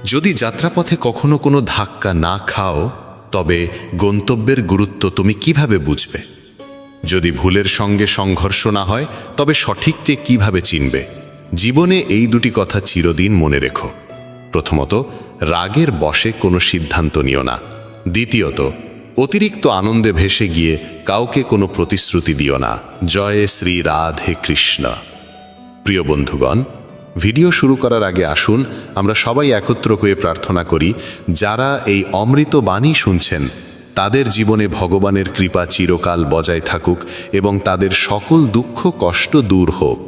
যদি যাত্রাপথে কখনো কোনো ধাক্কা না খাও, তবে গন্তব্যের গুরুত্ব তুমি কিভাবে বুঝবে? যদি ভুলের সঙ্গে সংঘর্ষ না হয়, তবে সঠিককে কিভাবে চিনবে? জীবনে এই দুটি কথা চিরদিন মনে রেখো। প্রথমত, রাগের বশে কোনো সিদ্ধান্ত নিও না। দ্বিতীয়ত, অতিরিক্ত আনন্দে ভেসে গিয়ে কাউকে কোনো প্রতিশ্রুতি দিও না। জয় শ্রী রাধে কৃষ্ণ। প্রিয় বন্ধুগণ, ভিডিও শুরু করার আগে আসুন আমরা সবাই একত্র হয়ে প্রার্থনা করি, যারা এই অমৃত বাণী শুনছেন তাদের জীবনে ভগবানের কৃপা চিরকাল বজায় থাকুক এবং তাদের সকল দুঃখ কষ্ট দূর হোক।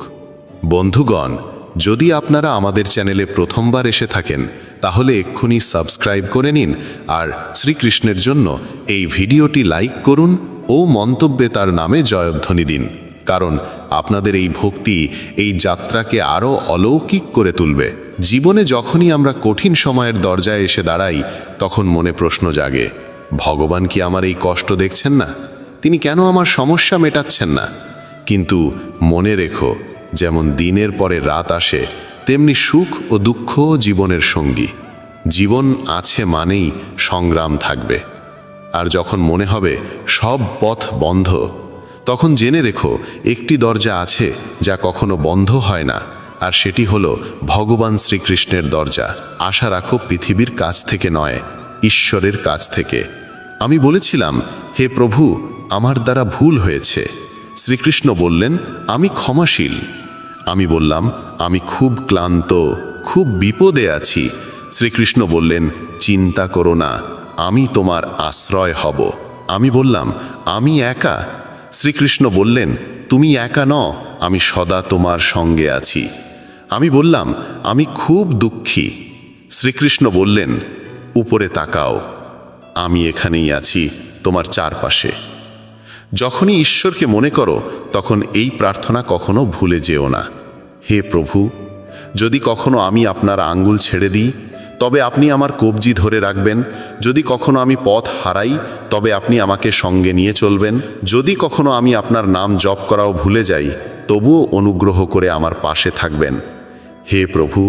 বন্ধুগণ, যদি আপনারা আমাদের চ্যানেলে প্রথমবার এসে থাকেন, তাহলে এক্ষুনি সাবস্ক্রাইব করে নিন আর শ্রীকৃষ্ণের জন্য এই ভিডিওটি লাইক করুন ও মন্তব্যে তার নামে জয়ধ্বনি দিন, কারণ আপনাদের এই ভক্তি এই যাত্রাকে আরও অলৌকিক করে তুলবে। জীবনে যখনই আমরা কঠিন সময়ের দরজায় এসে দাঁড়াই, তখন মনে প্রশ্ন জাগে, ভগবান কি আমার এই কষ্ট দেখছেন না? তিনি কেন আমার সমস্যা মেটাচ্ছেন না? কিন্তু মনে রেখো, যেমন দিনের পরে রাত আসে, তেমনি সুখ ও দুঃখ জীবনের সঙ্গী। জীবন আছে মানেই সংগ্রাম থাকবে। আর যখন মনে হবে সব পথ বন্ধ, তখন জেনে রেখো একটি দরজা আছে যা কখনো বন্ধ হয় না, আর সেটি হলো ভগবান শ্রীকৃষ্ণের দরজা। আশা রাখো পৃথিবীর কাছ থেকে নয়, ঈশ্বরের কাছ থেকে। আমি বলেছিলাম, হে প্রভু, আমার দ্বারা ভুল হয়েছে। শ্রীকৃষ্ণ বললেন, আমি ক্ষমাশীল। আমি বললাম, আমি খুব ক্লান্ত, খুব বিপদে আছি। শ্রীকৃষ্ণ বললেন, চিন্তা করো না, আমি তোমার আশ্রয় হব। আমি বললাম, আমি একা। শ্রীকৃষ্ণ বললেন, তুমি একা নও, আমি সদা তোমার সঙ্গে আছি। আমি বললাম, আমি খুব দুঃখী। শ্রীকৃষ্ণ বললেন, উপরে তাকাও, আমি এখানেই আছি তোমার চারপাশে। যখনই ঈশ্বরকে মনে করো, তখন এই প্রার্থনা কখনো ভুলে যেও না। হে প্রভু, যদি কখনো আমি আপনার আঙ্গুল ছেড়ে দিই, তবে আপনি আমার কবজি ধরে রাখবেন। যদি কখনো আমি পথ হারাই, তবে আপনি আমাকে সঙ্গে নিয়ে চলবেন। যদি কখনো আমি আপনার নাম জপ করাও ভুলে যাই, তবুও অনুগ্রহ করে আমার পাশে থাকবেন। হে প্রভু,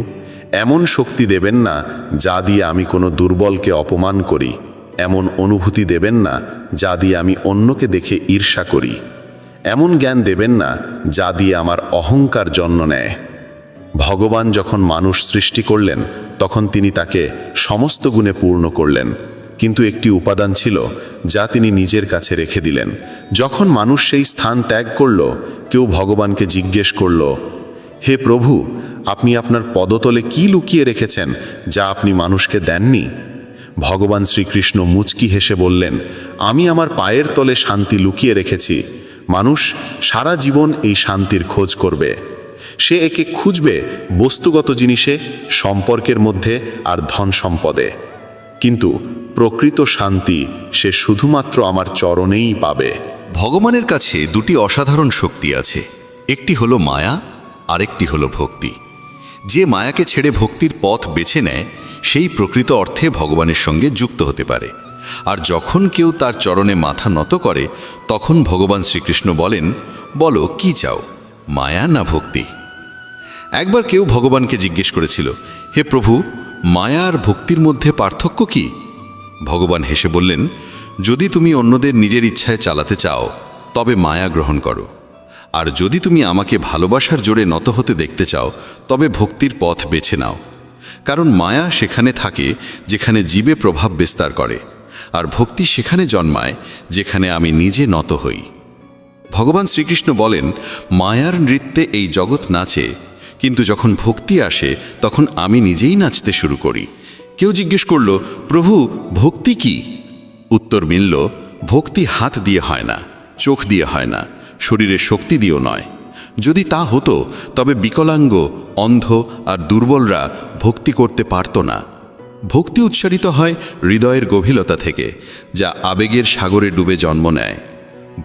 এমন শক্তি দেবেন না যা দিয়ে আমি কোনো দুর্বলকে অপমান করি, এমন অনুভূতি দেবেন না যা দিয়ে আমি অন্যকে দেখে ঈর্ষা করি, এমন জ্ঞান দেবেন না যা দিয়ে আমার অহংকার জন্ম নেয়। ভগবান যখন মানুষ সৃষ্টি করলেন, তখন তিনি তাকে সমস্ত গুণে পূর্ণ করলেন, কিন্তু একটি উপাদান ছিল যা তিনি নিজের কাছে রেখে দিলেন। যখন মানুষ সেই স্থান ত্যাগ করল, কেউ ভগবানকে জিজ্ঞেস করল, হে প্রভু, আপনি আপনার পদতলে কি লুকিয়ে রেখেছেন যা আপনি মানুষকে দেননি? ভগবান শ্রীকৃষ্ণ মুচকি হেসে বললেন, আমি আমার পায়ের তলে শান্তি লুকিয়ে রেখেছি। মানুষ সারা জীবন এই শান্তির খোঁজ করবে। সে একে খুঁজবে বস্তুগত জিনিসে, সম্পর্কের মধ্যে আর ধন সম্পদে, কিন্তু প্রকৃত শান্তি সে শুধুমাত্র আমার চরণেই পাবে। ভগবানের কাছে দুটি অসাধারণ শক্তি আছে, একটি হলো মায়া, আরেকটি হলো ভক্তি। যে মায়াকে ছেড়ে ভক্তির পথ বেছে নেয়, সেই প্রকৃত অর্থে ভগবানের সঙ্গে যুক্ত হতে পারে। আর যখন কেউ তার চরণে মাথা নত করে, তখন ভগবান শ্রীকৃষ্ণ বলেন, বলো কি চাও, মায়া না ভক্তি? একবার কেউ ভগবানকে জিজ্ঞেস করেছিল, হে প্রভু, মায়া আর ভক্তির মধ্যে পার্থক্য কি? ভগবান হেসে বললেন, যদি তুমি অন্যদের নিজের ইচ্ছায় চালাতে চাও, তবে মায়া গ্রহণ করো। আর যদি তুমি আমাকে ভালোবাসার জোরে নত হতে দেখতে চাও, তবে ভক্তির পথ বেছে নাও। কারণ মায়া সেখানে থাকে যেখানে জীবে প্রভাব বিস্তার করে, আর ভক্তি সেখানে জন্মায় যেখানে আমি নিজে নত হই। ভগবান শ্রীকৃষ্ণ বলেন, মায়ার নৃত্যে এই জগৎ নাচে, কিন্তু যখন ভক্তি আসে তখন আমি নিজেই নাচতে শুরু করি। কেউ জিজ্ঞেস করল, প্রভু, ভক্তি কি? উত্তর মিলল, ভক্তি হাত দিয়ে হয় না, চোখ দিয়ে হয় না, শরীরের শক্তি দিয়েও নয়। যদি তা হতো, তবে বিকলাঙ্গ, অন্ধ আর দুর্বলরা ভক্তি করতে পারত না। ভক্তি উচ্চারিত হয় হৃদয়ের গভীরতা থেকে, যা আবেগের সাগরে ডুবে জন্ম নেয়।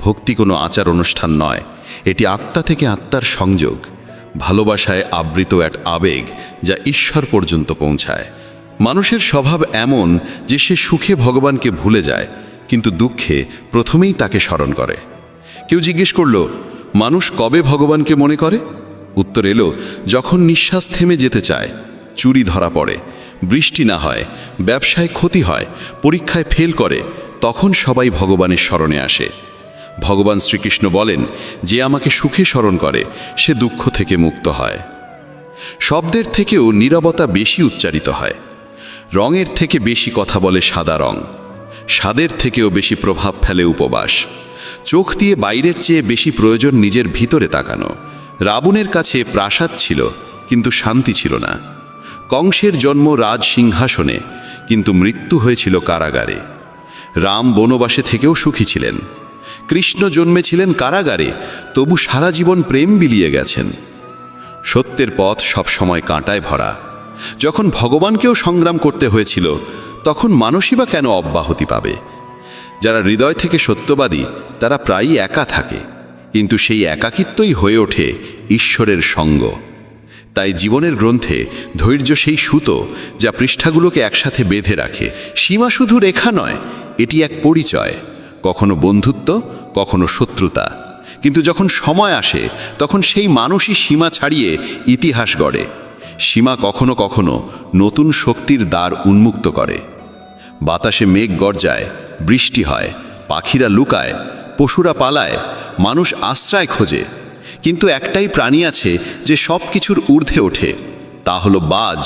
ভক্তি কোনো আচার অনুষ্ঠান নয়, এটি আত্মা থেকে আত্মার সংযোগ, ভালোবাসায় আবৃত এক আবেগ যা ঈশ্বর পর্যন্ত পৌঁছায়। মানুষের স্বভাব এমন যে সে সুখে ভগবানকে ভুলে যায়, কিন্তু দুঃখে প্রথমেই তাকে স্মরণ করে। কেউ জিজ্ঞেস করল, মানুষ কবে ভগবানকে মনে করে? উত্তর এলো, যখন নিঃশ্বাস থেমে যেতে চায়, চুরি ধরা পড়ে, বৃষ্টি না হয়, ব্যবসায় ক্ষতি হয়, পরীক্ষায় ফেল করে, তখন সবাই ভগবানের স্মরণে আসে। ভগবান শ্রীকৃষ্ণ বলেন, যে আমাকে সুখে স্মরণ করে সে দুঃখ থেকে মুক্ত হয়। শব্দের থেকেও নীরবতা বেশি উচ্চারিত হয়। রঙের থেকে বেশি কথা বলে সাদা রং, স্বাদের থেকেও বেশি প্রভাব ফেলে উপবাস। চোখ দিয়ে বাইরের চেয়ে বেশি প্রয়োজন নিজের ভিতরে তাকানো। রাবণের কাছে প্রাসাদ ছিল, কিন্তু শান্তি ছিল না। কংসের জন্ম রাজ সিংহাসনে, কিন্তু মৃত্যু হয়েছিল কারাগারে। রাম বনবাসে থেকেও সুখী ছিলেন। কৃষ্ণ জন্মেছিলেন কারাগারে, তবু সারা জীবন প্রেম বিলিয়ে গেছেন। সত্যের পথ সবসময় কাঁটায় ভরা। যখন ভগবানকেও সংগ্রাম করতে হয়েছিল, তখন মানুষই বা কেন অব্যাহতি পাবে? যারা হৃদয় থেকে সত্যবাদী তারা প্রায়ই একা থাকে, কিন্তু সেই একাকিত্বই হয়ে ওঠে ঈশ্বরের সঙ্গ। তাই জীবনের গ্রন্থে ধৈর্য সেই সুতো যা পৃষ্ঠাগুলোকে একসাথে বেঁধে রাখে। সীমা শুধু রেখা নয়, এটি এক পরিচয়, কখনো বন্ধুত্ব, কখনো শত্রুতা। কিন্তু যখন সময় আসে তখন সেই মানুষই সীমা ছাড়িয়ে ইতিহাস গড়ে। সীমা কখনো কখনো নতুন শক্তির দ্বার উন্মুক্ত করে। বাতাসে মেঘ গর্জায়, বৃষ্টি হয়, পাখিরা লুকায়, পশুরা পালায়, মানুষ আশ্রয় খোঁজে। কিন্তু একটাই প্রাণী আছে যে সব কিছুর ঊর্ধ্বে ওঠে, তা হলো বাজ,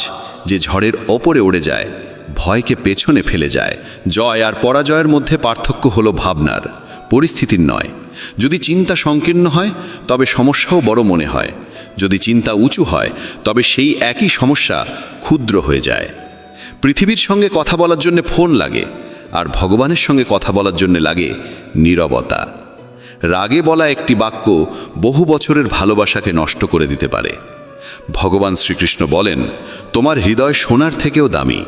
যে ঝড়ের ওপরে উড়ে যায়, ভয়কে পেছনে ফেলে যায়। জয় আর পরাজয়ের মধ্যে পার্থক্য হলো ভাবনার, পরিস্থিতির নয়। যদি চিন্তা সংকীর্ণ হয় তবে সমস্যাও বড় মনে হয়। যদি চিন্তা উঁচু হয় তবে সেই একই সমস্যা ক্ষুদ্র হয়ে যায়। পৃথিবীর সঙ্গে কথা বলার জন্য ফোন লাগে, আর ভগবানের সঙ্গে কথা বলার জন্য লাগে নীরবতা। রাগে বলা একটি বাক্য বহু বছরের ভালোবাসাকে নষ্ট করে দিতে পারে। ভগবান শ্রীকৃষ্ণ বলেন, তোমার হৃদয় সোনার থেকেও দামি,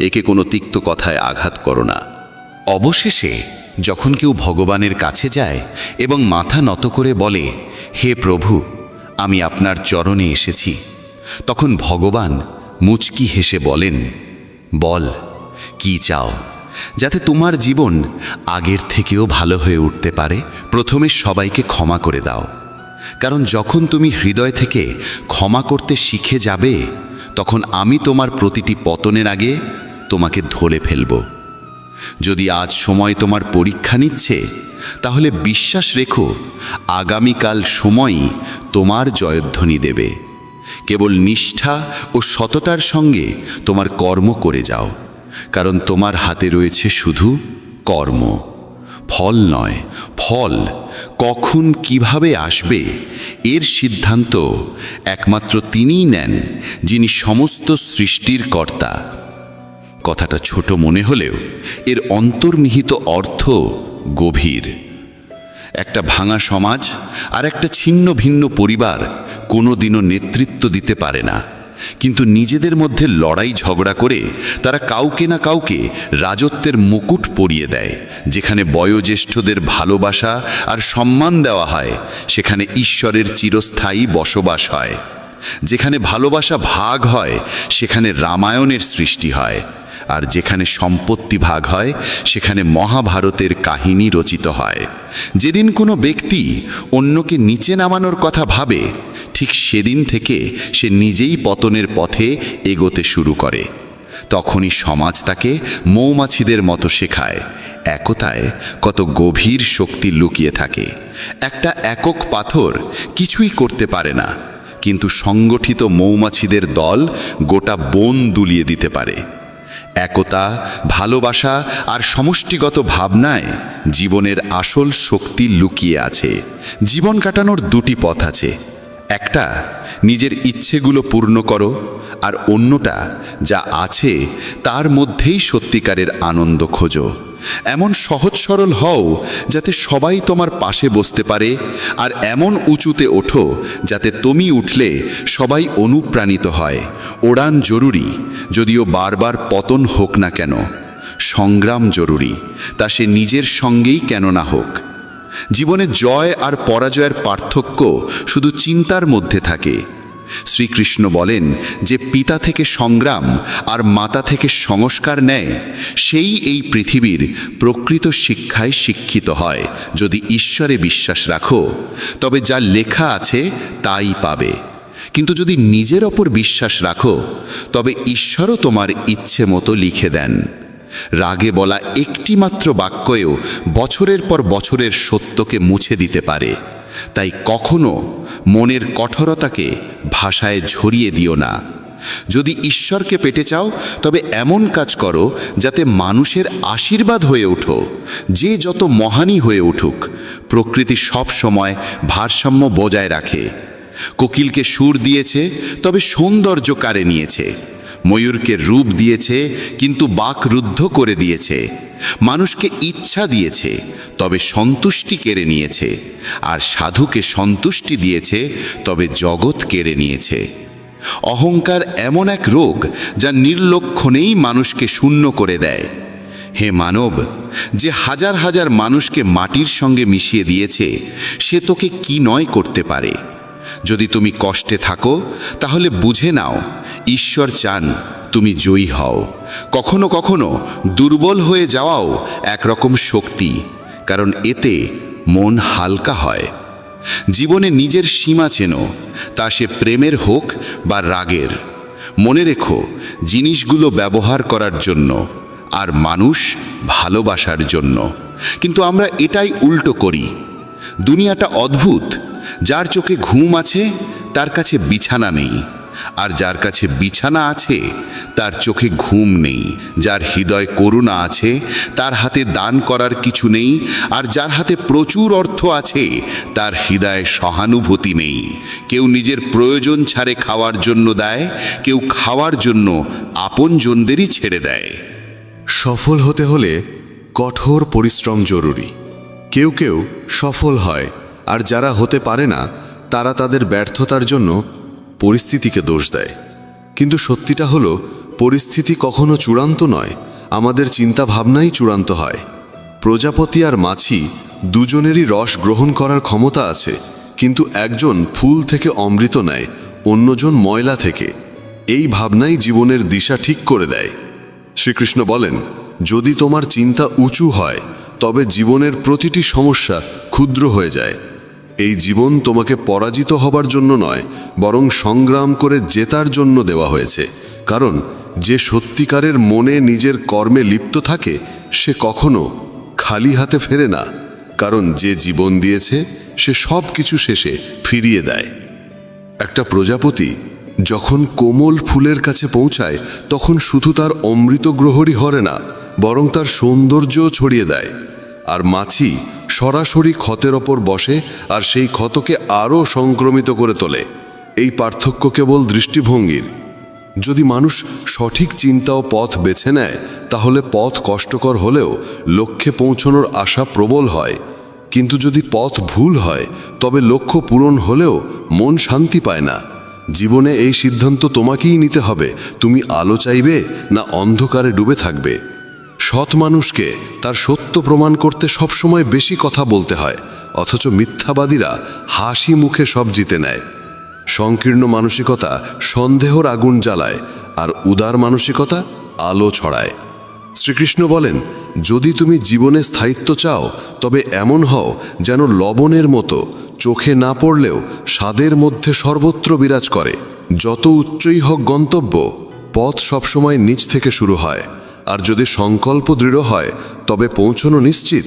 একে কোনো তিক্ত কথায় আঘাত করো না। অবশেষে যখন কেউ ভগবানের কাছে যায় এবং মাথা নত করে বলে, হে প্রভু, আমি আপনার চরণে এসেছি, তখন ভগবান মুচকি হেসে বলেন, বল কি চাও, যাতে তোমার জীবন আগের থেকেও ভালো হয়ে উঠতে পারে। প্রথমে সবাইকে ক্ষমা করে দাও, কারণ যখন তুমি হৃদয় থেকে ক্ষমা করতে শিখে যাবে, তখন আমি তোমার প্রতিটি পতনের আগে তোমাকে ধরে ফেলব। যদি আজ সময় তোমার পরীক্ষা নিচ্ছে, তাহলে বিশ্বাস রেখো আগামীকাল সময়ই তোমার জয়ধ্বনি দেবে। কেবল নিষ্ঠা ও সততার সঙ্গে তোমার কর্ম করে যাও, কারণ তোমার হাতে রয়েছে শুধু কর্ম, ফল নয়। ফল কখন কিভাবে আসবে এর সিদ্ধান্ত একমাত্র তিনিই নেন, যিনি সমস্ত সৃষ্টির কর্তা। কথাটা ছোট মনে হলেও এর অন্তর্নিহিত অর্থ গভীর। একটা ভাঙা সমাজ আর একটা ছিন্ন ভিন্ন পরিবার কোনোদিনও নেতৃত্ব দিতে পারে না, কিন্তু নিজেদের মধ্যে লড়াই ঝগড়া করে তারা কাউকে না কাউকে রাজত্বের মুকুট পরিয়ে দেয়। যেখানে বয়োজ্যেষ্ঠদের ভালোবাসা আর সম্মান দেওয়া হয়, সেখানে ঈশ্বরের চিরস্থায়ী বসবাস হয়। যেখানে ভালোবাসা ভাগ হয়, সেখানে রামায়ণের সৃষ্টি হয়। আর যেখানে সম্পত্তি ভাগ হয়, সেখানে মহাভারতের কাহিনী রচিত হয়। যেদিন কোনো ব্যক্তি অন্যকে নিচে নামানোর কথা ভাবে, ঠিক সেদিন থেকে সে নিজেই পতনের পথে এগোতে শুরু করে। তখনই সমাজ তাকে মৌমাছিদের মতো শেখায়, একতায় কত গভীর শক্তি লুকিয়ে থাকে। একটা একক পাথর কিছুই করতে পারে না, কিন্তু সংগঠিত মৌমাছিদের দল গোটা বন দুলিয়ে দিতে পারে। একতা, ভালোবাসা আর সমষ্টিগত ভাবনায় জীবনের আসল শক্তি লুকিয়ে আছে। জীবন কাটানোর দুটি পথ আছে, একটা নিজের ইচ্ছেগুলো পূর্ণ করো, আর অন্যটা যা আছে তার মধ্যেই সত্যিকারের আনন্দ খোঁজো। এমন সহজ সরল হও যাতে সবাই তোমার পাশে বসতে পারে, আর এমন উঁচুতে ওঠো যাতে তুমি উঠলে সবাই অনুপ্রাণিত হয়। ওড়ান জরুরি, যদিও বারবার পতন হোক না কেন। সংগ্রাম জরুরি, তা সে নিজের সঙ্গেই কেন না হোক। জীবনে জয় আর পরাজয়ের পার্থক্য শুধু চিন্তার মধ্যে থাকে। শ্রীকৃষ্ণ বলেন, যে পিতা থেকে সংগ্রাম আর মাতা থেকে সংস্কার নেয়, সেই এই পৃথিবীর প্রকৃত শিক্ষায় শিক্ষিত হয়। যদি ঈশ্বরে বিশ্বাস রাখো, তবে যা লেখা আছে তাই পাবে। কিন্তু যদি নিজের ওপর বিশ্বাস রাখো তবে ঈশ্বরও তোমার ইচ্ছে মতো লিখে দেন। রাগে বলা একটি মাত্র বাক্যেও বছরের পর বছরের সত্যকে মুছে দিতে পারে। তাই কখনো মনের কঠোরতাকে ভাষায় ঝরিয়ে দিও না। যদি ঈশ্বরকে পেতে চাও তবে এমন কাজ করো যাতে মানুষের আশীর্বাদ হয়ে ওঠো। যে যত মহানই হয়ে উঠুক, প্রকৃতি সব সময় ভারসাম্য বজায় রাখে। কোকিলকে সুর দিয়েছে তবে সৌন্দর্য কাড়ে নিয়েছে। ময়ূরকে রূপ দিয়েছে কিন্তু বাক রুদ্ধ করে দিয়েছে। মানুষকে ইচ্ছা দিয়েছে তবে সন্তুষ্টি কেড়ে নিয়েছে। আর সাধুকে সন্তুষ্টি দিয়েছে তবে জগৎ কেড়ে নিয়েছে। অহংকার এমন এক রোগ যা নির্লক্ষণেই মানুষকে শূন্য করে দেয়। হে মানব, যে হাজার হাজার মানুষকে মাটির সঙ্গে মিশিয়ে দিয়েছে সে তোকে কি নয় করতে পারে। যদি তুমি কষ্টে থাকো তাহলে বুঝে নাও ঈশ্বর চান তুমি জয়ী হও। কখনো কখনো দুর্বল হয়ে যাওয়াও একরকম শক্তি, কারণ এতে মন হালকা হয়। জীবনে নিজের সীমা চেনো, তা সে প্রেমের হোক বা রাগের। মনে রেখো, জিনিসগুলো ব্যবহার করার জন্য আর মানুষ ভালোবাসার জন্য। কিন্তু আমরা এটাই উল্টো করি। দুনিয়াটা অদ্ভুত। যার চোখে ঘুম আছে তার কাছে বিছানা নেই, আর যার কাছে বিছানা আছে তার চোখে ঘুম নেই। যার হৃদয় করুণা আছে তার হাতে দান করার কিছু নেই, আর যার হাতে প্রচুর অর্থ আছে তার হৃদয়ে সহানুভূতি নেই। কেউ নিজের প্রয়োজন ছাড়ে খাওয়ার জন্য দেয়, কেউ খাওয়ার জন্য আপনজনদেরই ছেড়ে দেয়। সফল হতে হলে কঠোর পরিশ্রম জরুরি। কেউ কেউ সফল হয়, আর যারা হতে পারে না তারা তাদের ব্যর্থতার জন্য পরিস্থিতিকে দোষ দেয়। কিন্তু সত্যিটা হলো, পরিস্থিতি কখনো চূড়ান্ত নয়, আমাদের চিন্তা ভাবনাই চূড়ান্ত হয়। প্রজাপতি আর মাছি দুজনেরই রস গ্রহণ করার ক্ষমতা আছে, কিন্তু একজন ফুল থেকে অমৃত নেয়, অন্যজন ময়লা থেকে। এই ভাবনাই জীবনের দিশা ঠিক করে দেয়। শ্রীকৃষ্ণ বলেন, যদি তোমার চিন্তা উঁচু হয় তবে জীবনের প্রতিটি সমস্যা ক্ষুদ্র হয়ে যায়। এই জীবন তোমাকে পরাজিত হবার জন্য নয়, বরং সংগ্রাম করে জেতার জন্য দেওয়া হয়েছে। কারণ যে সত্যিকারের মনে নিজের কর্মে লিপ্ত থাকে সে কখনো খালি হাতে ফেরে না, কারণ যে জীবন দিয়েছে সে সব কিছু শেষে ফিরিয়ে দেয়। একটা প্রজাপতি যখন কোমল ফুলের কাছে পৌঁছায় তখন শুধু তার অমৃত গ্রহরই হরে না, বরং তার সৌন্দর্যও ছড়িয়ে দেয়। আর মাছি সরাসরি ক্ষতের ওপর বসে আর সেই ক্ষতকে আরও সংক্রমিত করে তোলে। এই পার্থক্য কেবল দৃষ্টিভঙ্গির। যদি মানুষ সঠিক চিন্তা ও পথ বেছে নেয় তাহলে পথ কষ্টকর হলেও লক্ষ্যে পৌঁছানোর আশা প্রবল হয়। কিন্তু যদি পথ ভুল হয় তবে লক্ষ্য পূরণ হলেও মন শান্তি পায় না। জীবনে এই সিদ্ধান্ত তোমাকেই নিতে হবে, তুমি আলো চাইবে না অন্ধকারে ডুবে থাকবে। সৎ মানুষকে তার সত্য প্রমাণ করতে সবসময় বেশি কথা বলতে হয়, অথচ মিথ্যাবাদীরা হাসি মুখে সব জিতে নেয়। সংকীর্ণ মানসিকতা সন্দেহর আগুন জ্বালায়, আর উদার মানসিকতা আলো ছড়ায়। শ্রীকৃষ্ণ বলেন, যদি তুমি জীবনে স্থায়িত্ব চাও তবে এমন হও যেন লবণের মতো, চোখে না পড়লেও স্বাদের মধ্যে সর্বত্র বিরাজ করে। যত উচ্চই হোক গন্তব্য, পথ সবসময় নিচ থেকে শুরু হয়। আর যদি সংকল্প দৃঢ় হয় তবে পৌঁছানো নিশ্চিত।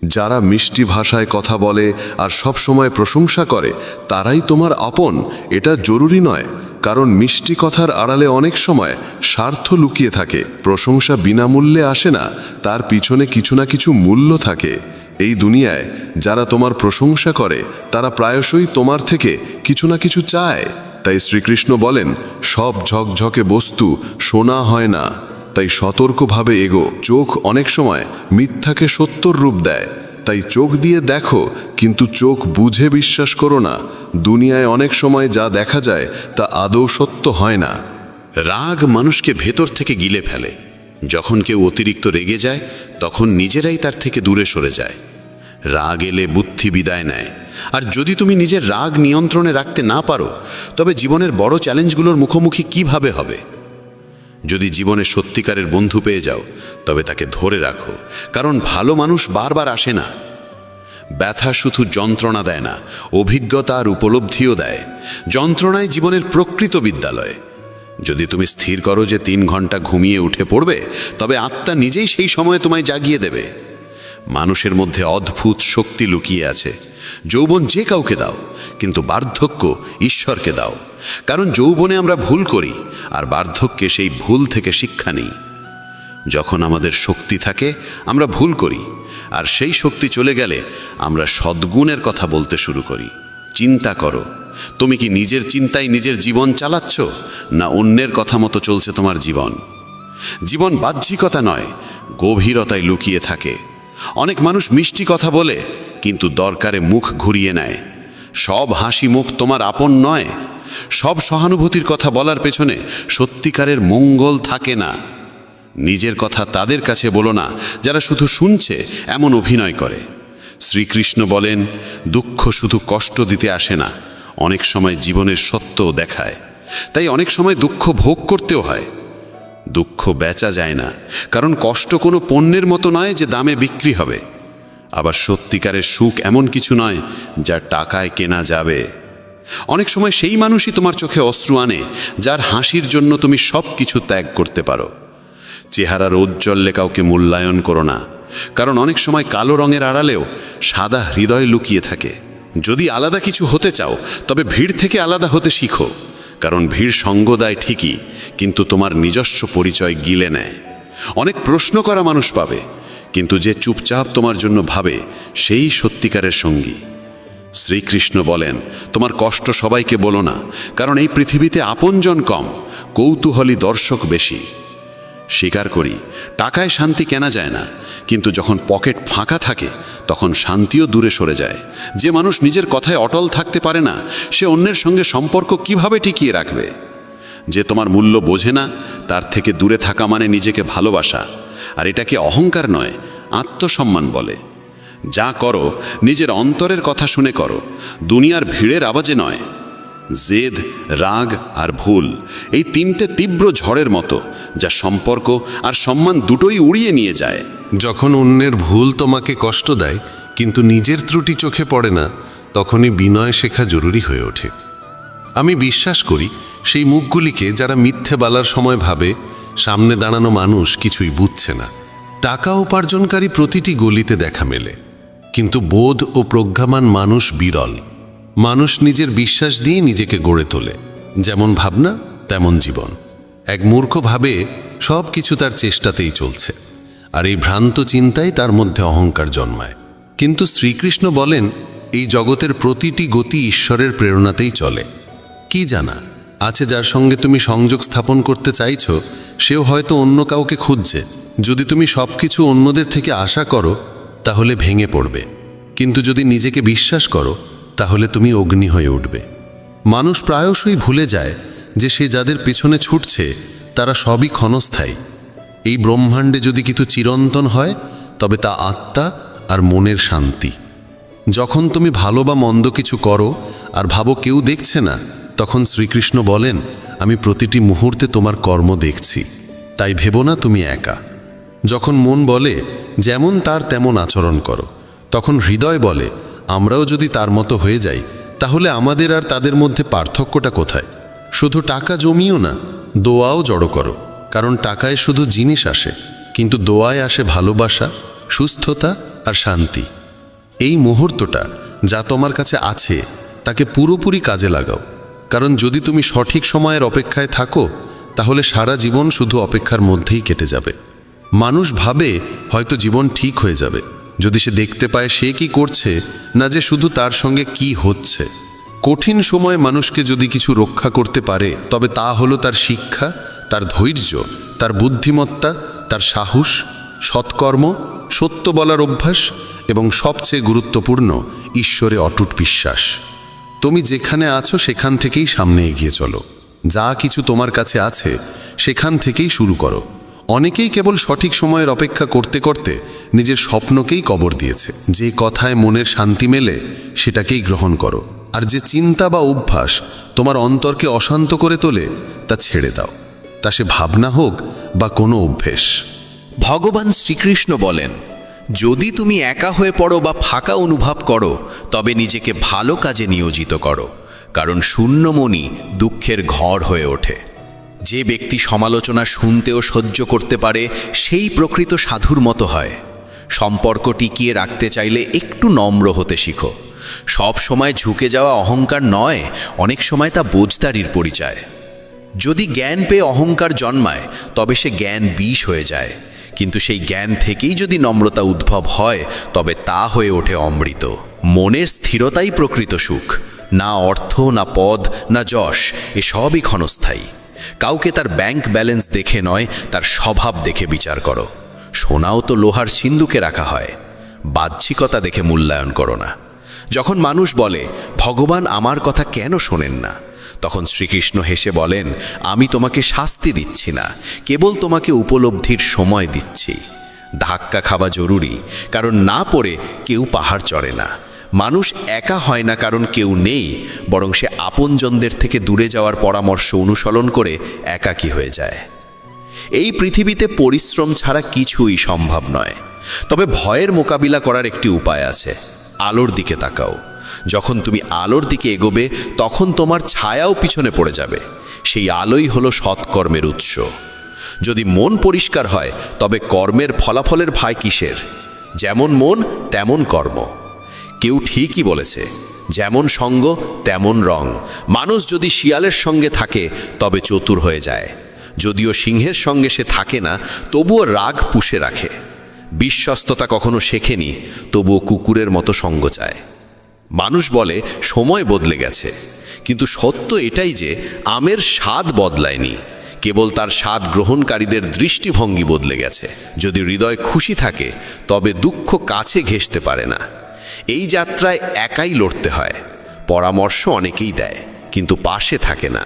যারা মিষ্টি ভাষায় কথা বলে আর সব সময় প্রশংসা করে তারাই তোমার আপন, এটা জরুরি নয়। কারণ মিষ্টি কথার আড়ালে অনেক সময় স্বার্থ লুকিয়ে থাকে। প্রশংসা বিনামূল্যে আসে না, তার পিছনে কিছু না কিছু মূল্য থাকে। এই দুনিয়ায় যারা তোমার প্রশংসা করে তারা প্রায়শই তোমার থেকে কিছু না কিছু চায়। তাই শ্রীকৃষ্ণ বলেন, সব ঝকঝকে বস্তু সোনা হয় না, তাই সতর্কভাবে এগো। চোখ অনেক সময় মিথ্যাকে সত্যর রূপ দেয়, তাই চোখ দিয়ে দেখো কিন্তু চোখ বুঝে বিশ্বাস করো না। দুনিয়ায় অনেক সময় যা দেখা যায় তা আদৌ সত্য হয় না। রাগ মানুষকে ভেতর থেকে গিলে ফেলে। যখন কেউ অতিরিক্ত রেগে যায় তখন নিজেরাই তার থেকে দূরে সরে যায়। রাগ এলে বুদ্ধি বিদায় নেয়। আর যদি তুমি নিজের রাগ নিয়ন্ত্রণে রাখতে না পারো তবে জীবনের বড় চ্যালেঞ্জগুলোর মুখোমুখি কিভাবে হবে? যদি জীবনে সত্যিকারের বন্ধু পেয়ে যাও তবে তাকে ধরে রাখো, কারণ ভালো মানুষ বারবার আসে না। ব্যথা শুধু যন্ত্রণা দেয় না, অভিজ্ঞতা আর উপলব্ধিও দেয়। যন্ত্রণাই জীবনের প্রকৃত বিদ্যালয়। যদি তুমি স্থির করো যে 3 ঘন্টা ঘুমিয়ে উঠে পড়বে, তবে আত্মা নিজেই সেই সময়ে তোমায় জাগিয়ে দেবে। মানুষের মধ্যে অদ্ভুত শক্তি লুকিয়ে আছে। যৌবন যে কাউকে দাও, কিন্তু বার্ধক্য ঈশ্বরকে দাও। কারণ যৌবনে আমরা ভুল করি, আর বার্ধক্যে সেই ভুল থেকে শিক্ষা নিই। যখন আমাদের শক্তি থাকে আমরা ভুল করি, আর সেই শক্তি চলে গেলে আমরা সদ্গুণের কথা বলতে শুরু করি। চিন্তা করো, তুমি কি নিজের চিন্তায় নিজের জীবন চালাচ্ছ, না অন্যের কথা মতো চলছে তোমার জীবন? জীবন বাহ্যিকতা নয়, গভীরতায় লুকিয়ে থাকে। অনেক মানুষ মিষ্টি কথা বলে, কিন্তু দরকারে মুখ ঘুরিয়ে নেয়। সব হাসি মুখ তোমার আপন নয়। সব সহানুভূতির কথা বলার পেছনে সত্যিকারের মঙ্গল থাকে না। নিজের কথা তাদের কাছে বলো না যারা শুধু শুনছে এমন অভিনয় করে। শ্রীকৃষ্ণ বলেন, দুঃখ শুধু কষ্ট দিতে আসে না, অনেক সময় জীবনের সত্যও দেখায়। তাই অনেক সময় দুঃখ ভোগ করতেও হয়। দুঃখ বেচা যায় না, কারণ কষ্ট কোনো পণ্যের মতো নয় যে দামে বিক্রি হবে। আবার সত্যিকারের সুখ এমন কিছু নয় যা টাকায় কেনা যাবে। অনেক সময় সেই মানুষই তোমার চোখে অশ্রু আনে যার হাসির জন্য তুমি সব কিছু ত্যাগ করতে পারো। চেহারার ঔজ্জ্বল্যে কাউকে মূল্যায়ন করো না, কারণ অনেক সময় কালো রঙের আড়ালেও সাদা হৃদয় লুকিয়ে থাকে। যদি আলাদা কিছু হতে চাও, তবে ভিড় থেকে আলাদা হতে শিখো। কারণ ভিড় সঙ্গ দেয় ঠিকই, কিন্তু তোমার নিজস্ব পরিচয় গিলে নেয়। অনেক প্রশ্ন করা মানুষ পাবে, কিন্তু যে চুপচাপ তোমার জন্য ভাবে সেই সত্যিকারের সঙ্গী। শ্রীকৃষ্ণ বলেন, তোমার কষ্ট সবাইকে বলো না, কারণ এই পৃথিবীতে আপনজন কম, কৌতূহলী দর্শক বেশি। স্বীকার করি, টাকায় শান্তি কেনা যায় না, কিন্তু যখন পকেট ফাঁকা থাকে তখন শান্তিও দূরে সরে যায়। যে মানুষ নিজের কথায় অটল থাকতে পারে না, সে অন্যের সঙ্গে সম্পর্ক কিভাবে টিকিয়ে রাখবে? যে তোমার মূল্য বোঝে না, তার থেকে দূরে থাকা মানে নিজেকে ভালোবাসা। আর এটাকে অহংকার নয়, আত্মসম্মান বলে। যা করো নিজের অন্তরের কথা শুনে করো, দুনিয়ার ভিড়ের আওয়াজে নয়। জেদ, রাগ আর ভুল, এই 3টে তীব্র ঝড়ের মতো, যা সম্পর্ক আর সম্মান দুটোই উড়িয়ে নিয়ে যায়। যখন অন্যের ভুল তোমাকে কষ্ট দেয় কিন্তু নিজের ত্রুটি চোখে পড়ে না, তখনই বিনয় শেখা জরুরি হয়ে ওঠে। আমি বিশ্বাস করি সেই মুখগুলিকে যারা মিথ্যে বলার সময় ভাবে সামনে দাঁড়ানো মানুষ কিছুই বুঝছে না। টাকা উপার্জনকারী প্রতিটি গলিতে দেখা মেলে, কিন্তু বোধ ও প্রজ্ঞামান মানুষ বিরল। মানুষ নিজের বিশ্বাস দিয়ে নিজেকে গড়ে তোলে। যেমন ভাবনা তেমন জীবন। এক মূর্খ ভাবে সব কিছু তার চেষ্টাতেই চলছে, আর এই ভ্রান্ত চিন্তাই তার মধ্যে অহংকার জন্মায়। কিন্তু শ্রীকৃষ্ণ বলেন, এই জগতের প্রতিটি গতি ঈশ্বরের প্রেরণাতেই চলে। কি জানা আছে যার সঙ্গে তুমি সংযোগ স্থাপন করতে চাইছ, সেও হয়তো অন্য কাউকে খুঁজছে। যদি তুমি সব কিছু অন্যদের থেকে আশা করো, তাহলে ভেঙে পড়বে। কিন্তু যদি নিজেকে বিশ্বাস করো, তাহলে তুমি অগ্নি হয়ে উঠবে। মানুষ প্রায়শই ভুলে যায় যে সে যাদের পেছনে ছুটছে তারা সবই ক্ষণস্থায়ী। এই ব্রহ্মাণ্ডে যদি কিছু চিরন্তন হয়, তবে তা আত্মা আর মনের শান্তি। যখন তুমি ভালো বা মন্দ কিছু করো আর ভাবো কেউ দেখছে না, তখন শ্রীকৃষ্ণ বলেন, আমি প্রতিটি মুহূর্তে তোমার কর্ম দেখছি, তাই ভেবো না তুমি একা। যখন মন বলে যেমন তার তেমন আচরণ করো, তখন হৃদয় বলে, আমরাও যদি তার মতো হয়ে যাই, তাহলে আমাদের আর তাদের মধ্যে পার্থক্যটা কোথায়? শুধু টাকা জমিও না, দোয়াও জড়ো করো। কারণ টাকায় শুধু জিনিস আসে, কিন্তু দোয়ায় আসে ভালোবাসা, সুস্থতা আর শান্তি। এই মুহূর্তটা যা তোমার কাছে আছে তাকে পুরোপুরি কাজে লাগাও। কারণ যদি তুমি সঠিক সময়ের অপেক্ষায় থাকো, তাহলে সারা জীবন শুধু অপেক্ষার মধ্যেই কেটে যাবে। মানুষ ভাবে হয়তো জীবন ঠিক হয়ে যাবে যদি সে দেখতে পায় সে কি করছে, না যে শুধু তার সঙ্গে কি হচ্ছে। কঠিন সময় মানুষকে যদি কিছু রক্ষা করতে পারে, তবে তা হলো তার শিক্ষা, তার ধৈর্য, তার বুদ্ধিমত্তা, তার সাহস, সৎকর্ম, সত্য বলার অভ্যাস এবং সবচেয়ে গুরুত্বপূর্ণ ঈশ্বরে অটুট বিশ্বাস। তুমি যেখানে আছো সেখান থেকেই সামনে এগিয়ে চলো। যা কিছু তোমার কাছে আছে সেখান থেকেই শুরু করো। অনেকেই কেবল সঠিক সময়ের অপেক্ষা করতে করতে নিজের স্বপ্নকেই কবর দিয়েছে। যে কথায় মনের শান্তি মেলে সেটাকেই গ্রহণ করো, আর যে চিন্তা বা অভ্যাস তোমার অন্তরকে অশান্ত করে তোলে তা ছেড়ে দাও, তা সে ভাবনা হোক বা কোনো অভ্যেস। ভগবান শ্রীকৃষ্ণ বলেন, যদি তুমি একা হয়ে পড়ো বা ফাঁকা অনুভব করো, তবে নিজেকে ভালো কাজে নিয়োজিত করো, কারণ শূন্য মনই দুঃখের ঘর হয়ে ওঠে। যে ব্যক্তি সমালোচনা শুনতেও সহ্য করতে পারে, সেই প্রকৃত সাধুর মতো হয়। সম্পর্ক টিকিয়ে রাখতে চাইলে একটু নম্র হতে শিখো। সব সময় ঝুঁকে যাওয়া অহংকার নয়, অনেক সময় তা বোঝদারির পরিচয়। যদি জ্ঞান পেয়ে অহংকার জন্মায়, তবে সে জ্ঞান বিষ হয়ে যায়, কিন্তু সেই জ্ঞান থেকেই যদি নম্রতা উদ্ভব হয়, তবে তা হয়ে ওঠে অমৃত। মনের স্থিরতাই প্রকৃত সুখ। না অর্থ, না পদ, না যশ, এসবই ক্ষণস্থায়ী। কাউকে তার ব্যাংক ব্যালেন্স দেখে নয়, তার স্বভাব দেখে বিচার করো। সোনাও তো লোহার সিন্ধুকে রাখা হয়। বাহ্যিকতা দেখে মূল্যায়ন করো না। যখন মানুষ বলে, ভগবান আমার কথা কেন শোনেন না, তখন শ্রীকৃষ্ণ হেসে বলেন, আমি তোমাকে শাস্তি দিচ্ছি না, কেবল তোমাকে উপলব্ধির সময় দিচ্ছি। ধাক্কা খাওয়া জরুরি, কারণ না পড়ে কেউ পাহাড় চড়ে না। মানুষ একা হয় না কারণ কেউ নেই, বরং সে আপনজনদের থেকে দূরে যাওয়ার পরামর্শ অনুসরণ করে একাকী হয়ে যায়। এই পৃথিবীতে পরিশ্রম ছাড়া কিছুই সম্ভব নয়, তবে ভয়ের মোকাবিলা করার একটি উপায় আছে। আলোর দিকে তাকাও। যখন তুমি আলোর দিকে এগোবে, তখন তোমার ছায়াও পিছনে পড়ে যাবে। সেই আলোই হলো সৎকর্মের উৎস। যদি মন পরিষ্কার হয়, তবে কর্মের ফলাফলের ভয় কিসের? যেমন মন তেমন কর্ম। কেউ ঠিকই বলেছে, যেমন সঙ্গ তেমন রং। মানুষ যদি শিয়ালের সঙ্গে থাকে, তবে চতুর হয়ে যায়। যদিও সিংহের সঙ্গে সে থাকে না, তবুও রাগ পুষে রাখে। বিশ্বস্ততা কখনো শেখেনি, তবুও কুকুরের মতো সঙ্গ চায়। মানুষ বলে সময় বদলে গেছে, কিন্তু সত্য এটাই যে আমের স্বাদ বদলায়নি, কেবল তার স্বাদ গ্রহণকারীদের দৃষ্টিভঙ্গি বদলে গেছে। যদি হৃদয় খুশি থাকে, তবে দুঃখ কাছে ঘেঁষতে পারে না। এই যাত্রায় একাই লড়তে হয়। পরামর্শ অনেকেই দেয়, কিন্তু পাশে থাকে না।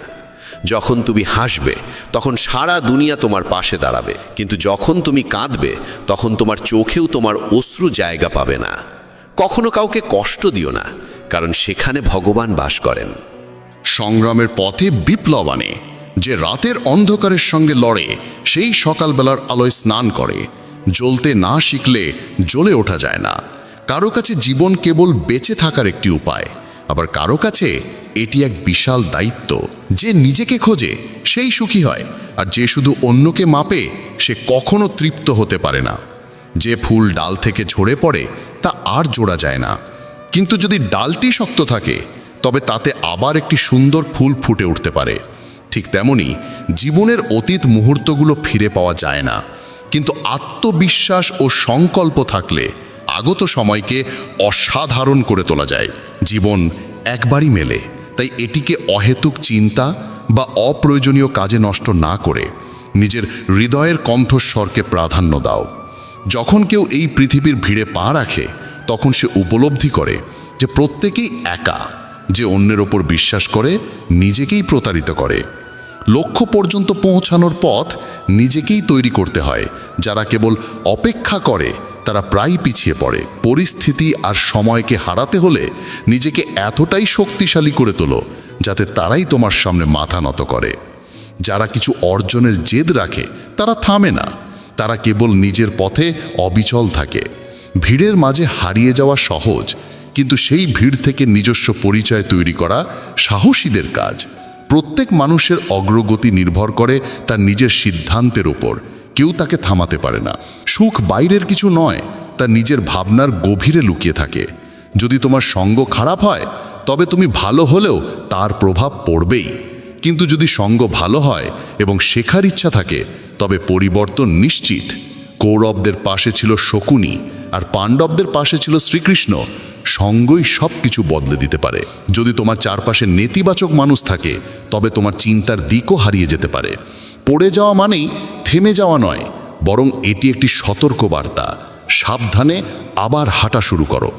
যখন তুমি হাসবে, তখন সারা দুনিয়া তোমার পাশে দাঁড়াবে, কিন্তু যখন তুমি কাঁদবে, তখন তোমার চোখেও তোমার অশ্রু জায়গা পাবে না। কখনো কাউকে কষ্ট দিও না, কারণ সেখানে ভগবান বাস করেন। সংগ্রামের পথে বিপ্লব আনে। যে রাতের অন্ধকারের সঙ্গে লড়ে, সেই সকালবেলার আলোয় স্নান করে। জ্বলতে না শিখলে জ্বলে ওঠা যায় না। কারো কাছে জীবন কেবল বেঁচে থাকার একটি উপায়, আবার কারো কাছে এটি এক বিশাল দায়িত্ব। যে নিজেকে খোঁজে সেই সুখী হয়, আর যে শুধু অন্যকে মাপে সে কখনো তৃপ্ত হতে পারে না। যে ফুল ডাল থেকে ঝরে পড়ে তা আর জোড়া যায় না, কিন্তু যদি ডালটি শক্ত থাকে, তবে তাতে আবার একটি সুন্দর ফুল ফুটে উঠতে পারে। ঠিক তেমনি জীবনের অতীত মুহূর্তগুলো ফিরে পাওয়া যায় না, কিন্তু আত্মবিশ্বাস ও সংকল্প থাকলে আগত সময়কে অসাধারণ করে তোলা যায়। জীবন একবারই মেলে, তাই এটিকে অহেতুক চিন্তা বা অপ্রয়োজনীয় কাজে নষ্ট না করে নিজের হৃদয়ের কণ্ঠস্বরকে প্রাধান্য দাও। যখন কেউ এই পৃথিবীর ভিড়ে পা রাখে, তখন সে উপলব্ধি করে যে প্রত্যেকেই একা। যে অন্যের ওপর বিশ্বাস করে, নিজেকেই প্রতারিত করে। লক্ষ্য পর্যন্ত পৌঁছানোর পথ নিজেকেই তৈরি করতে হয়। যারা কেবল অপেক্ষা করে, তারা প্রায়ই পিছিয়ে পড়ে। পরিস্থিতি আর সময়কে হারাতে হলে নিজেকে এতটাই শক্তিশালী করে তোলো, যাতে তারাই তোমার সামনে মাথা নত করে। যারা কিছু অর্জনের জেদ রাখে, তারা থামে না। তারা কেবল নিজের পথে অবিচল থাকে। ভিড়ের মাঝে হারিয়ে যাওয়া সহজ, কিন্তু সেই ভিড় থেকে নিজস্ব পরিচয় তৈরি করা সাহসীদের কাজ। প্রত্যেক মানুষের অগ্রগতি নির্ভর করে তার নিজের সিদ্ধান্তের ওপর। কেউ তাকে থামাতে পারে না। সুখ বাইরের কিছু নয়, তা নিজের ভাবনার গভীরে লুকিয়ে থাকে। যদি তোমার সঙ্গ খারাপ হয়, তবে তুমি ভালো হলেও তার প্রভাব পড়বেই। কিন্তু যদি সঙ্গ ভালো হয় এবং শেখার ইচ্ছা থাকে, তবে পরিবর্তন নিশ্চিত। কৌরবদের পাশে ছিল শকুনি, আর পাণ্ডবদের পাশে ছিল শ্রীকৃষ্ণ। সঙ্গই সব কিছু বদলে দিতে পারে। যদি তোমার চারপাশে নেতিবাচক মানুষ থাকে, তবে তোমার চিন্তার দিকও হারিয়ে যেতে পারে। পড়ে যাওয়া মানেই থেমে যাওয়া নয়, বরং এটি একটি সতর্ক বার্তা। সাবধানে আবার হাঁটা শুরু করো।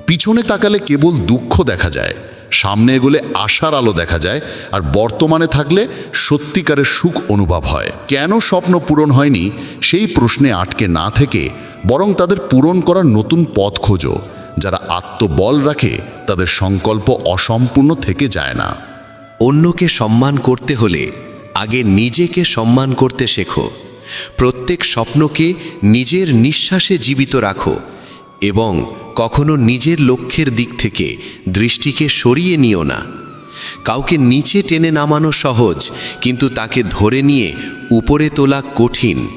পিছনে তাকালে কেবল দুঃখ দেখা যায়, সামনে এগোলে আশার আলো দেখা যায়, আর বর্তমানে থাকলে সত্যিকারের সুখ অনুভব হয়। কেন স্বপ্ন পূরণ হয়নি সেই প্রশ্নে আটকে না থেকে বরং তাদের পূরণ করার নতুন পথ খোঁজো। যারা আত্মবল রাখে, তাদের সংকল্প অসম্পূর্ণ থেকে যায় না। অন্যকে সম্মান করতে হলে আগে নিজেকে সম্মান করতে শেখো। প্রত্যেক স্বপ্নকে নিজের নিঃশ্বাসে জীবিত রাখো এবং কখনো নিজের লক্ষ্যের দিক থেকে দৃষ্টিকে সরিয়ে নিও না। কাউকে নিচে টেনে নামানো সহজ, কিন্তু তাকে ধরে নিয়ে উপরে তোলা কঠিন,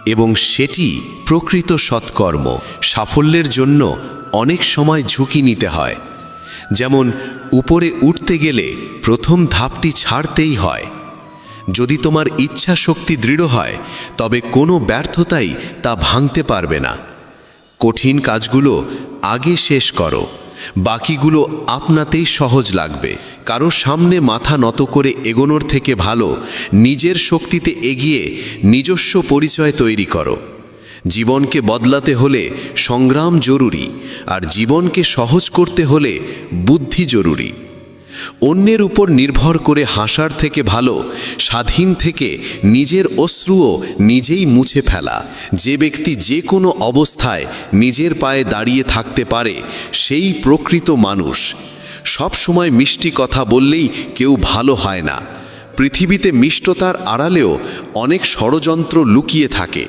এবং সেটি প্রকৃত সৎকর্ম। সাফল্যের জন্য অনেক সময় ঝুঁকি নিতে হয়। যেমন উপরে উঠতে গেলে প্রথম ধাপটি ছাড়তেই হয়। যদি তোমার ইচ্ছা শক্তি দৃঢ় হয়, তবে কোনো ব্যর্থতাই তা ভাঙতে পারবে না। কঠিন কাজগুলো আগে শেষ করো, বাকিগুলো আপনাতেই সহজ লাগবে। কারো সামনে মাথা নত করে এগোনোর থেকে ভালো নিজের শক্তিতে এগিয়ে নিজস্ব পরিচয় তৈরি করো। জীবনকে বদলাতে হলে সংগ্রাম জরুরি, আর জীবনকে সহজ করতে হলে বুদ্ধি জরুরি। অন্যের উপর নির্ভর করে হাসার থেকে ভালো স্বাধীন থেকে নিজের অশ্রুও নিজেই মুছে ফেলা। যে ব্যক্তি যে কোনো অবস্থায় নিজের পায়ে দাঁড়িয়ে থাকতে পারে, সেই প্রকৃত মানুষ। সব সময় মিষ্টি কথা বললেই কেউ ভালো হয় না। পৃথিবীতে মিষ্টতার আড়ালেও অনেক ষড়যন্ত্র লুকিয়ে থাকে।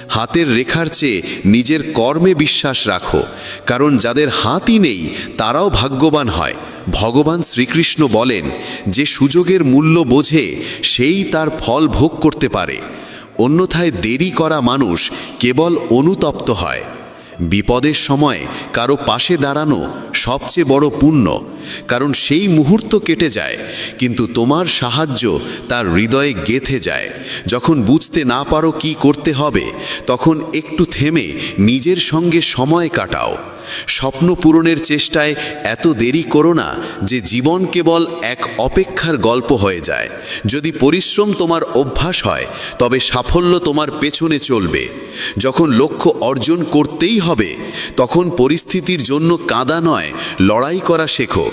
হাতের রেখার চেয়ে নিজের কর্মে বিশ্বাস রাখো, কারণ যাদের হাতই নেই তারাও ভাগ্যবান হয়। ভগবান শ্রীকৃষ্ণ বলেন, যে সুযোগের মূল্য বোঝে সেই তার ফল ভোগ করতে পারে, অন্যথায় দেরি করা মানুষ কেবল অনুতপ্ত হয়। বিপদের সময় কারো পাশে দাঁড়ানো সবচেয়ে বড় পুণ্য, কারণ সেই মুহূর্ত কেটে যায়, কিন্তু তোমার সাহায্য তার হৃদয়ে গেঁথে যায়। যখন বুঝতে না পারো কি করতে হবে, তখন একটু থেমে নিজের সঙ্গে সময় কাটাও। স্বপ্ন পূরণের চেষ্টায় এত দেরি করো না যে জীবন কেবল এক অপেক্ষার গল্প হয়ে যায়। যদি পরিশ্রম তোমার অভ্যাস হয়, তবে সাফল্য তোমার পেছনে চলবে। যখন লক্ষ্য অর্জন করতেই হবে, তখন পরিস্থিতির জন্য কাঁদা নয়, লড়াই করা শেখো।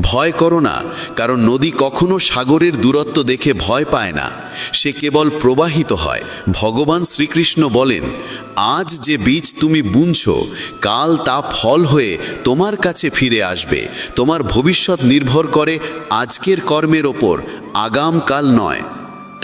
ভয় করো না, কারণ নদী কখনো সাগরের দূরত্ব দেখে ভয় পায় না, সে কেবল প্রবাহিত হয়। ভগবান শ্রীকৃষ্ণ বলেন, আজ যে বীজ তুমি বুনছো, কাল তা ফল হয়ে তোমার কাছে ফিরে আসবে। তোমার ভবিষ্যৎ নির্ভর করে আজকের কর্মের ওপর, আগামকাল নয়।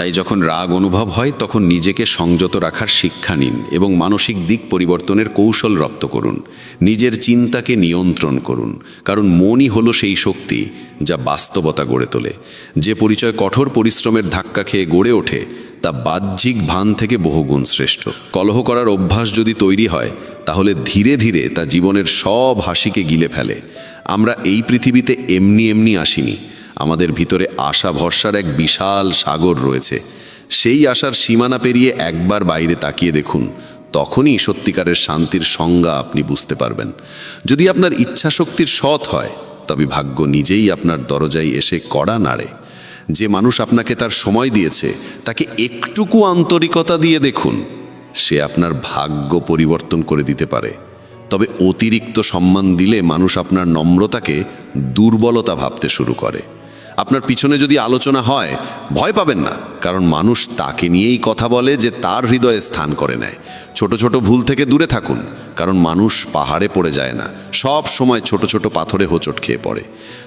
তাই যখন রাগ অনুভব হয়, তখন নিজেকে সংযত রাখার শিক্ষা নিন এবং মানসিক দিক পরিবর্তনের কৌশল রপ্ত করুন। নিজের চিন্তাকে নিয়ন্ত্রণ করুন, কারণ মনই হলো সেই শক্তি যা বাস্তবতা গড়ে তোলে। যে পরিচয় কঠোর পরিশ্রমের ধাক্কা খেয়ে গড়ে ওঠে, তা বাহ্যিক ভান থেকে বহুগুণ শ্রেষ্ঠ। কলহ করার অভ্যাস যদি তৈরি হয়, তাহলে ধীরে ধীরে তা জীবনের সব হাসিকে গিলে ফেলে। আমরা এই পৃথিবীতে এমনি এমনি আসিনি। আমাদের ভিতরে আশা ভরসার এক বিশাল সাগর রয়েছে। সেই আশার সীমানা পেরিয়ে একবার বাইরে তাকিয়ে দেখুন, তখনই সত্যিকারের শান্তির সংজ্ঞা আপনি বুঝতে পারবেন। যদি আপনার ইচ্ছাশক্তির সৎ হয়, তবে ভাগ্য নিজেই আপনার দরজায় এসে কড়া নাড়ে। যে মানুষ আপনাকে তার সময় দিয়েছে, তাকে একটুকু আন্তরিকতা দিয়ে দেখুন, সে আপনার ভাগ্য পরিবর্তন করে দিতে পারে। তবে অতিরিক্ত সম্মান দিলে মানুষ আপনার নম্রতাকে দুর্বলতা ভাবতে শুরু করে। আপনার পিছনে যদি আলোচনা হয়, ভয় পাবেন না, কারণ মানুষ তাকে নিয়েই কথা বলে যে তার হৃদয়ে স্থান করে নেয়। ছোট ছোট ভুল থেকে দূরে থাকুন, কারণ মানুষ পাহাড়ে পড়ে যায় না, সব সময় ছোট ছোট পাথরে হোঁচট খেয়ে পড়ে।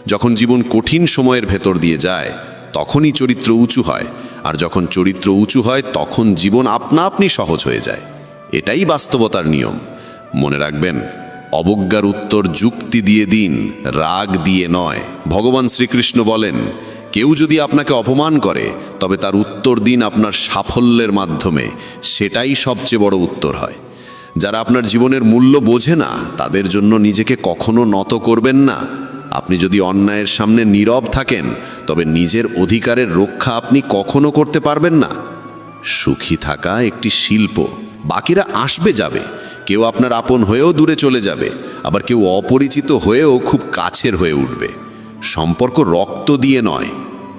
যখন জীবন কঠিন সময়ের ভেতর দিয়ে যায়, তখনই চরিত্র উঁচু হয়, আর যখন চরিত্র উঁচু হয়, তখন জীবন আপনা আপনি সহজ হয়ে যায়। এটাই বাস্তবতার নিয়ম। মনে রাখবেন, অবজ্ঞার উত্তর যুক্তি দিয়ে দিন, রাগ দিয়ে নয়। ভগবান শ্রীকৃষ্ণ বলেন, কেউ যদি আপনাকে অপমান করে, তবে তার উত্তর দিন আপনার সাফল্যের মাধ্যমে। সেটাই সবচেয়ে বড় উত্তর হয়। যারা আপনার জীবনের মূল্য বোঝে না, তাদের জন্য নিজেকে কখনো নত করবেন না। আপনি যদি অন্যায়ের সামনে নীরব থাকেন, তবে নিজের অধিকারের রক্ষা আপনি কখনো করতে পারবেন না। সুখী থাকা একটি শিল্প। বাকিরা আসবে যাবে, কেউ আপনার আপন হয়েও দূরে চলে যাবে, আবার কেউ অপরিচিত হয়েও খুব কাছের হয়ে উঠবে। সম্পর্ক রক্ত দিয়ে নয়,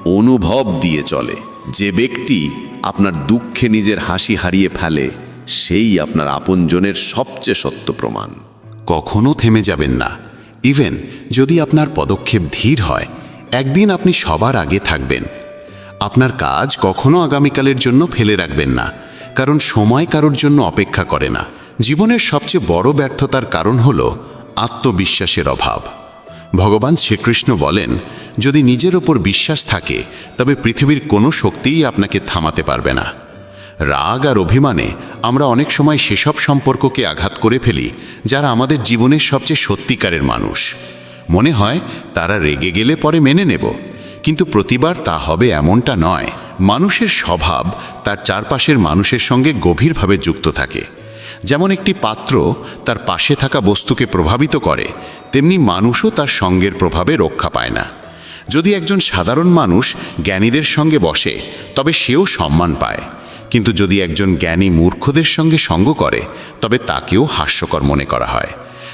অনুভব দিয়ে চলে। যে ব্যক্তি আপনার দুঃখে নিজের হাসি হারিয়ে ফেলে, সেই আপনার আপনজনের সবচেয়ে সত্য প্রমাণ। কখনো থেমে যাবেন না। ইভেন যদি আপনার পদক্ষেপ ধীর হয়, একদিন আপনি সবার আগে থাকবেন। আপনার কাজ কখনো আগামীকালের জন্য ফেলে রাখবেন না, কারণ সময় কারোর জন্য অপেক্ষা করে না। জীবনের সবচেয়ে বড় ব্যর্থতার কারণ হল আত্মবিশ্বাসের অভাব। ভগবান শ্রীকৃষ্ণ বলেন, যদি নিজের ওপর বিশ্বাস থাকে, তবে পৃথিবীর কোনো শক্তিই আপনাকে থামাতে পারবে না। রাগ আর অভিমানে আমরা অনেক সময় সেসব সম্পর্ককে আঘাত করে ফেলি যারা আমাদের জীবনের সবচেয়ে সত্যিকারের মানুষ। মনে হয় তারা রেগে গেলে পরে মেনে নেব, কিন্তু প্রতিবার তা হবে এমনটা নয়। মানুষের স্বভাব তার চারপাশের মানুষের সঙ্গে গভীরভাবে যুক্ত থাকে। যেমন একটি পাত্র তার পাশে থাকা বস্তুকে প্রভাবিত করে, তেমনি মানুষও তার সঙ্গের প্রভাবে রক্ষা পায় না। যদি একজন সাধারণ মানুষ জ্ঞানীদের সঙ্গে বসে তবে সেও সম্মান পায়, কিন্তু যদি একজন জ্ঞানী মূর্খদের সঙ্গে সঙ্গ করে তবে তাকেও হাস্যকর মনে করা হয়।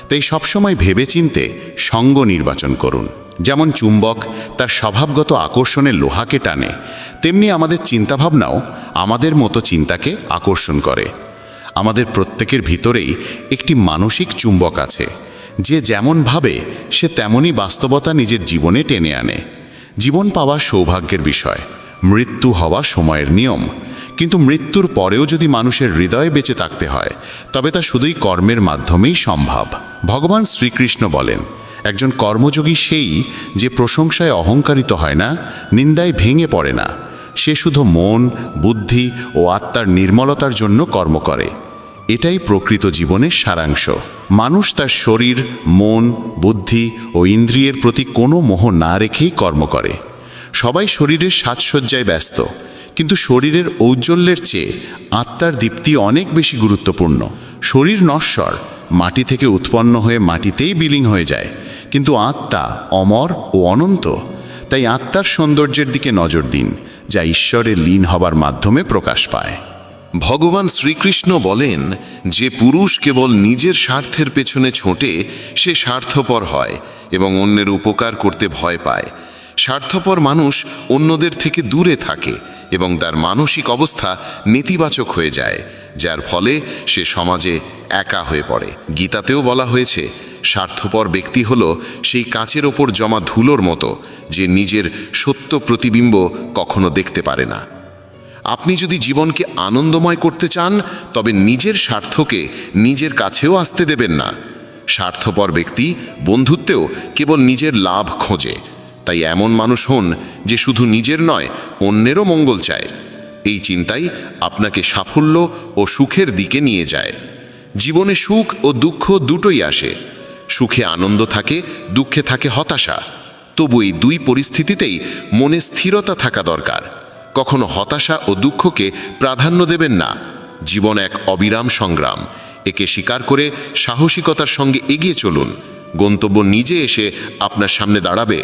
তাই সবসময় ভেবেচিন্তে সঙ্গ নির্বাচন করুন। যেমন চুম্বক তার স্বভাবগত আকর্ষণের লোহাকে টানে, তেমনি আমাদের চিন্তাভাবনাও আমাদের মতো চিন্তাকে আকর্ষণ করে। আমাদের প্রত্যেকের ভিতরেই একটি মানসিক চুম্বক আছে, যে যেমন ভাবে সে তেমনই বাস্তবতা নিজের জীবনে টেনে আনে। জীবন পাওয়া সৌভাগ্যের বিষয়, মৃত্যু হওয়া সময়ের নিয়ম। কিন্তু মৃত্যুর পরেও যদি মানুষের হৃদয়ে বেঁচে থাকতে হয় তবে তা শুধুই কর্মের মাধ্যমেই সম্ভব। ভগবান শ্রীকৃষ্ণ বলেন, একজন কর্মযোগী সেই যে প্রশংসায় অহংকারিত হয় না, নিন্দায় ভেঙে পড়ে না। সে শুধু মন, বুদ্ধি ও আত্মার নির্মলতার জন্য কর্ম করে। এটাই প্রকৃত জীবনের সারাংশ। মানুষ তার শরীর, মন, বুদ্ধি ও ইন্দ্রিয়ের প্রতি কোনো মোহ না রেখেই কর্ম করে। সবাই শরীরের সাজসজ্জায় ব্যস্ত, কিন্তু শরীরের ঔজ্জ্বল্যের চেয়ে আত্মার দীপ্তি অনেক বেশি গুরুত্বপূর্ণ। শরীর নশ্বর, মাটি থেকে উৎপন্ন হয়ে মাটিতেই বিলীন হয়ে যায়, কিন্তু আত্মা অমর ও অনন্ত। তাই আত্মার সৌন্দর্যের দিকে নজর দিন, যা ঈশ্বরে লীন হবার মাধ্যমে প্রকাশ পায়। ভগবান শ্রীকৃষ্ণ বলেন, যে পুরুষ কেবল নিজের স্বার্থের পেছনে ছোটে সে স্বার্থপর হয় এবং অন্যের উপকার করতে ভয় পায়। স্বার্থপর মানুষ অন্যদের থেকে দূরে থাকে এবং তার মানসিক অবস্থা নেতিবাচক হয়ে যায়, যার ফলে সে সমাজে একা হয়ে পড়ে। গীতাতেও বলা হয়েছে, স্বার্থপর ব্যক্তি হল সেই কাঁচের ওপর জমা ধুলোর মতো, যে নিজের সত্য প্রতিবিম্ব কখনো দেখতে পারে না। আপনি যদি জীবনকে আনন্দময় করতে চান তবে নিজের স্বার্থকে নিজের কাছেও আসতে দেবেন না। স্বার্থপর ব্যক্তি বন্ধুত্বেও কেবল নিজের লাভ খোঁজে। তাই এমন মানুষ হন যে শুধু নিজের নয়, অন্যেরও মঙ্গল চায়। এই চিন্তাই আপনাকে সাফল্য ও সুখের দিকে নিয়ে যায়। জীবনে সুখ ও দুঃখ দুটোই আসে। সুখে আনন্দ থাকে, দুঃখে থাকে হতাশা। তবু এই দুই পরিস্থিতিতেই মনে স্থিরতা থাকা দরকার। কখনো হতাশা ও দুঃখকে প্রাধান্য দেবেন না। জীবন এক অবিরাম সংগ্রাম। একে স্বীকার করে সাহসিকতার সঙ্গে এগিয়ে চলুন। গন্তব্য নিজে এসে আপনার সামনে দাঁড়াবে।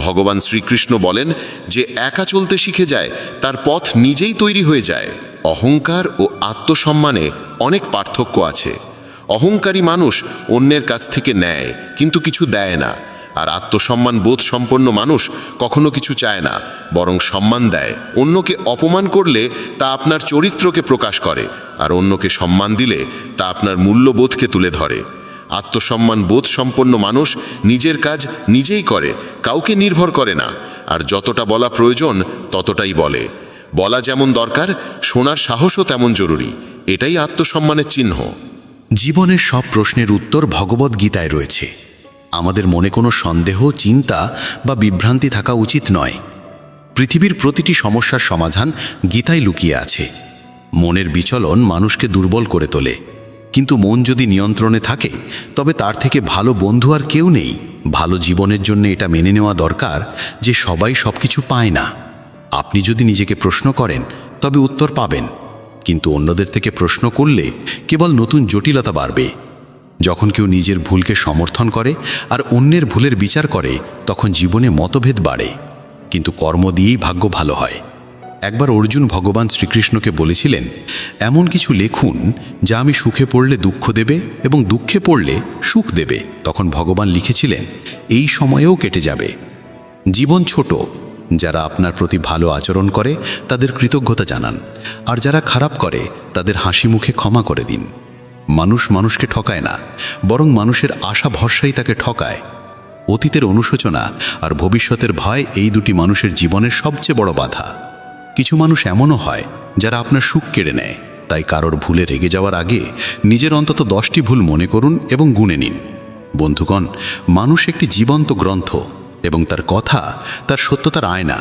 ভগবান শ্রীকৃষ্ণ বলেন, যে একা চলতে শিখে যায় তার পথ নিজেই তৈরি হয়ে যায়। অহংকার ও আত্মসম্মানে অনেক পার্থক্য আছে। অহংকারী মানুষ অন্যের কাছ থেকে নেয় কিন্তু কিছু দেয় না, আর আত্মসম্মান বোধ সম্পন্ন মানুষ কখনো কিছু চায় না, বরং সম্মান দেয়। অন্যকে অপমান করলে তা আপনার চরিত্রকে প্রকাশ করে, আর অন্যকে সম্মান দিলে তা আপনার মূল্যবোধকে তুলে ধরে। আত্মসম্মান বোধ সম্পন্ন মানুষ নিজের কাজ নিজেই করে, কাউকে নির্ভর করে না, আর যতটা বলা প্রয়োজন ততটাই বলে। বলা যেমন দরকার, শোনার সাহসও তেমন জরুরি। এটাই আত্মসম্মানের চিহ্ন। জীবনের সব প্রশ্নের উত্তর ভগবদ্গীতায় রয়েছে। আমাদের মনে কোনো সন্দেহ, চিন্তা বা বিভ্রান্তি থাকা উচিত নয়। পৃথিবীর প্রতিটি সমস্যার সমাধান গীতায় লুকিয়ে আছে। মনের বিচলন মানুষকে দুর্বল করে তোলে, কিন্তু মন যদি নিয়ন্ত্রণে থাকে তবে তার থেকে ভালো বন্ধু আর কেউ নেই। ভালো জীবনের জন্য এটা মেনে নেওয়া দরকার যে সবাই সবকিছু পায় না। আপনি যদি নিজেকে প্রশ্ন করেন তবে উত্তর পাবেন, কিন্তু অন্যদের থেকে প্রশ্ন করলে কেবল নতুন জটিলতা বাড়বে। যখন কেউ নিজের ভুলকে সমর্থন করে আর অন্যের ভুলের বিচার করে তখন জীবনে মতভেদ বাড়ে, কিন্তু কর্ম দিয়েই ভাগ্য ভালো হয়। একবার অর্জুন ভগবান শ্রীকৃষ্ণকে বলেছিলেন, এমন কিছু লেখুন যা আমি সুখে পড়লে দুঃখ দেবে এবং দুঃখে পড়লে সুখ দেবে। তখন ভগবান লিখেছিলেন, এই সময়েও কেটে যাবে। জীবন ছোট। যারা আপনার প্রতি ভালো আচরণ করে তাদের কৃতজ্ঞতা জানান, আর যারা খারাপ করে তাদের হাসি মুখে ক্ষমা করে দিন। মানুষ মানুষকে ঠকায় না, বরং মানুষের আশা ভরসাই তাকে ঠকায়। অতীতের অনুশোচনা আর ভবিষ্যতের ভয় এই দুটি মানুষের জীবনের সবচেয়ে বড় বাধা। কিছু মানুষ এমনও হয় যারা আপনার সুখ কেড়ে নেয়। তাই কারোর ভুলে রেগে যাওয়ার আগে নিজের অন্তত 10টি ভুল মনে করুন এবং গুনে নিন। বন্ধুগণ, মানুষ একটি জীবন্ত গ্রন্থ এবং তার কথা তার সত্যতার আয়না।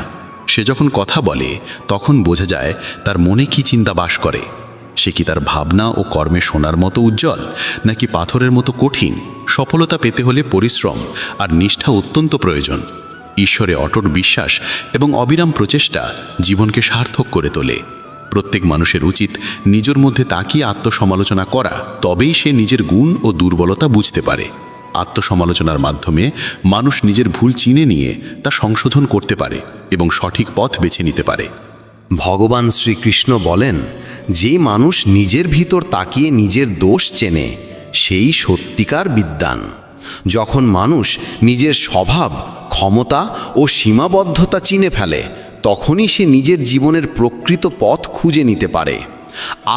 সে যখন কথা বলে তখন বোঝা যায় তার মনে কি চিন্তা বাস করে। সে কি তার ভাবনা ও কর্মে সোনার মতো উজ্জ্বল, নাকি পাথরের মতো কঠিন? সফলতা পেতে হলে পরিশ্রম আর নিষ্ঠা অত্যন্ত প্রয়োজন। ঈশ্বরে অটট বিশ্বাস এবং অবিরাম প্রচেষ্টা জীবনকে সার্থক করে তোলে। প্রত্যেক মানুষের উচিত নিজের মধ্যে তাকিয়ে আত্মসমালোচনা করা, তবেই সে নিজের গুণ ও দুর্বলতা বুঝতে পারে। আত্মসমালোচনার মাধ্যমে মানুষ নিজের ভুল চিনে নিয়ে তা সংশোধন করতে পারে এবং সঠিক পথ বেছে নিতে পারে। ভগবান শ্রীকৃষ্ণ বলেন, যে মানুষ নিজের ভিতর তাকিয়ে নিজের দোষ চেনে সেই সত্যিকার বিদ্বান। যখন মানুষ নিজের স্বভাব, ক্ষমতা ও সীমাবদ্ধতা চিনে ফেলে, তখনই সে নিজের জীবনের প্রকৃত পথ খুঁজে নিতে পারে।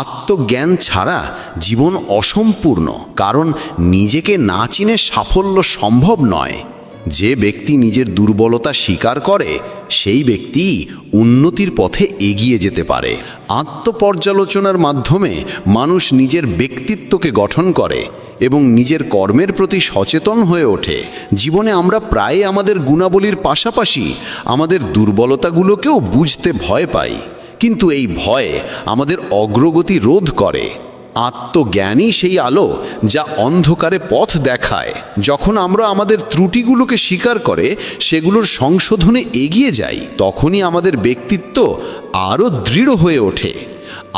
আত্মজ্ঞান ছাড়া জীবন অসম্পূর্ণ, কারণ নিজেকে না চিনে সাফল্য সম্ভব নয়। যে ব্যক্তি নিজের দুর্বলতা স্বীকার করে সেই ব্যক্তি উন্নতির পথে এগিয়ে যেতে পারে। আত্মপর্যালোচনার মাধ্যমে মানুষ নিজের ব্যক্তিত্বকে গঠন করে এবং নিজের কর্মের প্রতি সচেতন হয়ে ওঠে। জীবনে আমরা প্রায় আমাদের গুণাবলীর পাশাপাশি আমাদের দুর্বলতাগুলোকেও বুঝতে ভয় পাই, কিন্তু এই ভয় আমাদের অগ্রগতি রোধ করে। আত্মজ্ঞানই সেই আলো যা অন্ধকারে পথ দেখায়। যখন আমরা আমাদের ত্রুটিগুলোকে স্বীকার করে সেগুলোর সংশোধনে এগিয়ে যাই, তখনই আমাদের ব্যক্তিত্ব আরও দৃঢ় হয়ে ওঠে।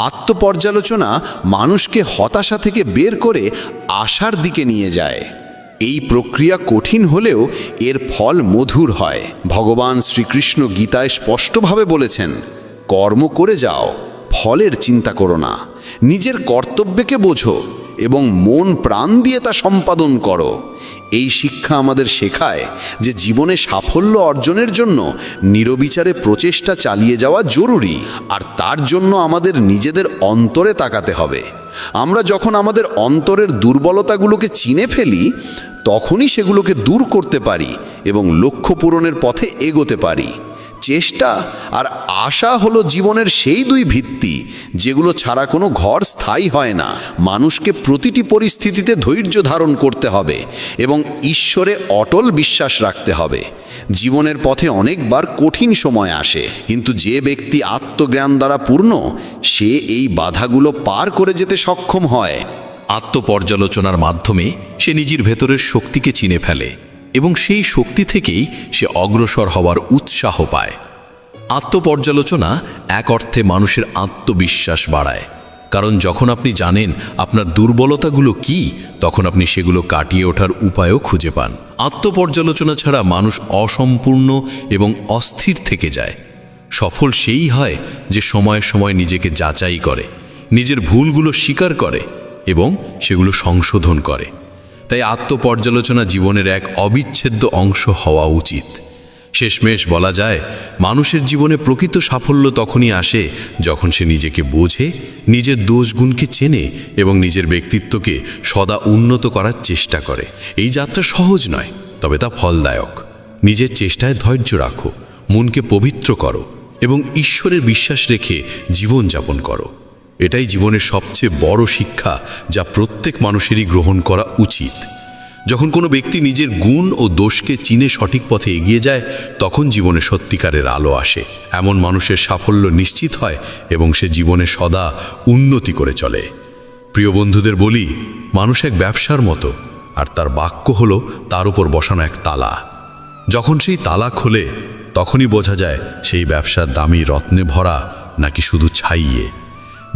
আত্মপর্যালোচনা মানুষকে হতাশা থেকে বের করে আশার দিকে নিয়ে যায়। এই প্রক্রিয়া কঠিন হলেও এর ফল মধুর হয়। ভগবান শ্রীকৃষ্ণ গীতায় স্পষ্টভাবে বলেছেন, কর্ম করে যাও, ফলের চিন্তা করো না। নিজের কর্তব্যকে বোঝো এবং মন প্রাণ দিয়ে তা সম্পাদন করো। এই শিক্ষা আমাদের শেখায় যে জীবনে সাফল্য অর্জনের জন্য নিরবিচারে প্রচেষ্টা চালিয়ে যাওয়া জরুরি, আর তার জন্য আমাদের নিজেদের অন্তরে তাকাতে হবে। আমরা যখন আমাদের অন্তরের দুর্বলতাগুলোকে চিনে ফেলি, তখনই সেগুলোকে দূর করতে পারি এবং লক্ষ্য পূরণের পথে এগোতে পারি। চেষ্টা আর আশা হলো জীবনের সেই দুই ভিত্তি যেগুলো ছাড়া কোনো ঘর স্থায়ী হয় না। মানুষকে প্রতিটি পরিস্থিতিতে ধৈর্য ধারণ করতে হবে এবং ঈশ্বরে অটল বিশ্বাস রাখতে হবে। জীবনের পথে অনেকবার কঠিন সময় আসে, কিন্তু যে ব্যক্তি আত্মজ্ঞান দ্বারা পূর্ণ, সে এই বাধাগুলো পার করে যেতে সক্ষম হয়। আত্মপর্যালোচনার মাধ্যমে সে নিজের ভেতরের শক্তিকে চিনে ফেলে এবং সেই শক্তি থেকেই সে অগ্রসর হওয়ার উৎসাহ পায়। আত্মপর্যালোচনা এক অর্থে মানুষের আত্মবিশ্বাস বাড়ায়, কারণ যখন আপনি জানেন আপনার দুর্বলতাগুলো কি, তখন আপনি সেগুলো কাটিয়ে ওঠার উপায়ও খুঁজে পান। আত্মপর্যালোচনা ছাড়া মানুষ অসম্পূর্ণ এবং অস্থির থেকে যায়। সফল সেই হয় যে সময়ে সময়ে নিজেকে যাচাই করে, নিজের ভুলগুলো স্বীকার করে এবং সেগুলো সংশোধন করে। তাই আত্মপর্যালোচনা জীবনের এক অবিচ্ছেদ্য অংশ হওয়া উচিত। শেষমেশ বলা যায়, মানুষের জীবনে প্রকৃত সাফল্য তখনই আসে যখন সে নিজেকে বোঝে, নিজের দোষগুণকে চেনে এবং নিজের ব্যক্তিত্বকে সদা উন্নত করার চেষ্টা করে। এই যাত্রা সহজ নয়, তবে তা ফলদায়ক। নিজের চেষ্টায় ধৈর্য রাখো, মনকে পবিত্র করো এবং ঈশ্বরের বিশ্বাস রেখে জীবনযাপন করো। এটাই জীবনের সবচেয়ে বড় শিক্ষা, যা প্রত্যেক মানুষেরই গ্রহণ করা উচিত। যখন কোনো ব্যক্তি নিজের গুণ ও দোষকে চিনে সঠিক পথে এগিয়ে যায়, তখন জীবনে সত্যিকারের আলো আসে। এমন মানুষের সাফল্য নিশ্চিত হয় এবং সে জীবনে সদা উন্নতি করে চলে। প্রিয় বন্ধুদের বলি, মানুষ এক ব্যবসার মতো, আর তার বাক্য হলো তার উপর বসানো এক তালা। যখন সেই তালা খোলে, তখনই বোঝা যায় সেই ব্যবসার দামি রত্নে ভরা নাকি শুধু ছাইয়ে।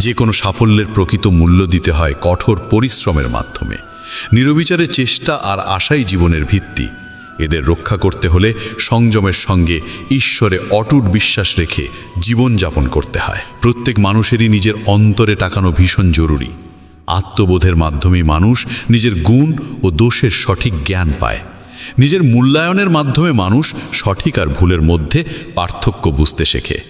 যে কোনো সাফল্যের প্রকৃত মূল্য দিতে হয় কঠোর পরিশ্রমের মাধ্যমে। নিরবিচারের চেষ্টা আর আশাই জীবনের ভিত্তি। এদের রক্ষা করতে হলে সংযমের সঙ্গে ঈশ্বরে অটুট বিশ্বাস রেখে জীবনযাপন করতে হয়। প্রত্যেক মানুষেরই নিজের অন্তরে তাকানো ভীষণ জরুরি। আত্মবোধের মাধ্যমে মানুষ নিজের গুণ ও দোষের সঠিক জ্ঞান পায়। নিজের মূল্যায়নের মাধ্যমে মানুষ সঠিক আর ভুলের মধ্যে পার্থক্য বুঝতে শেখে।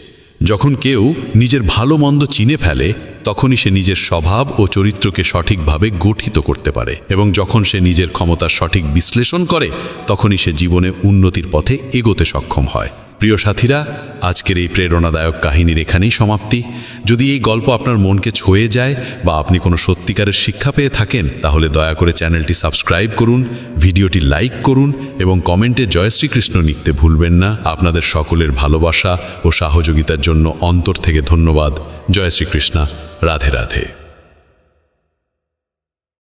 যখন কেউ নিজের ভালো মন্দ চিনে ফেলে, তখনই সে নিজের স্বভাব ও চরিত্রকে সঠিকভাবে গঠিত করতে পারে, এবং যখন সে নিজের ক্ষমতার সঠিক বিশ্লেষণ করে, তখনই সে জীবনে উন্নতির পথে এগোতে সক্ষম হয়। প্রিয় সাথীরা, আজকের এই প্রেরণাদায়ক কাহিনীর এখানেই সমাপ্তি। যদি এই গল্প আপনার মনকে ছুঁয়ে যায় বা আপনি কোনো সত্যিকারের শিক্ষা পেয়ে থাকেন, তাহলে দয়া করে চ্যানেলটি সাবস্ক্রাইব করুন, ভিডিওটি লাইক করুন এবং কমেন্টে জয় শ্রীকৃষ্ণ লিখতে ভুলবেন না। আপনাদের সকলের ভালোবাসা ও সহযোগিতার জন্য অন্তর থেকে ধন্যবাদ। জয় শ্রীকৃষ্ণ। রাধে রাধে।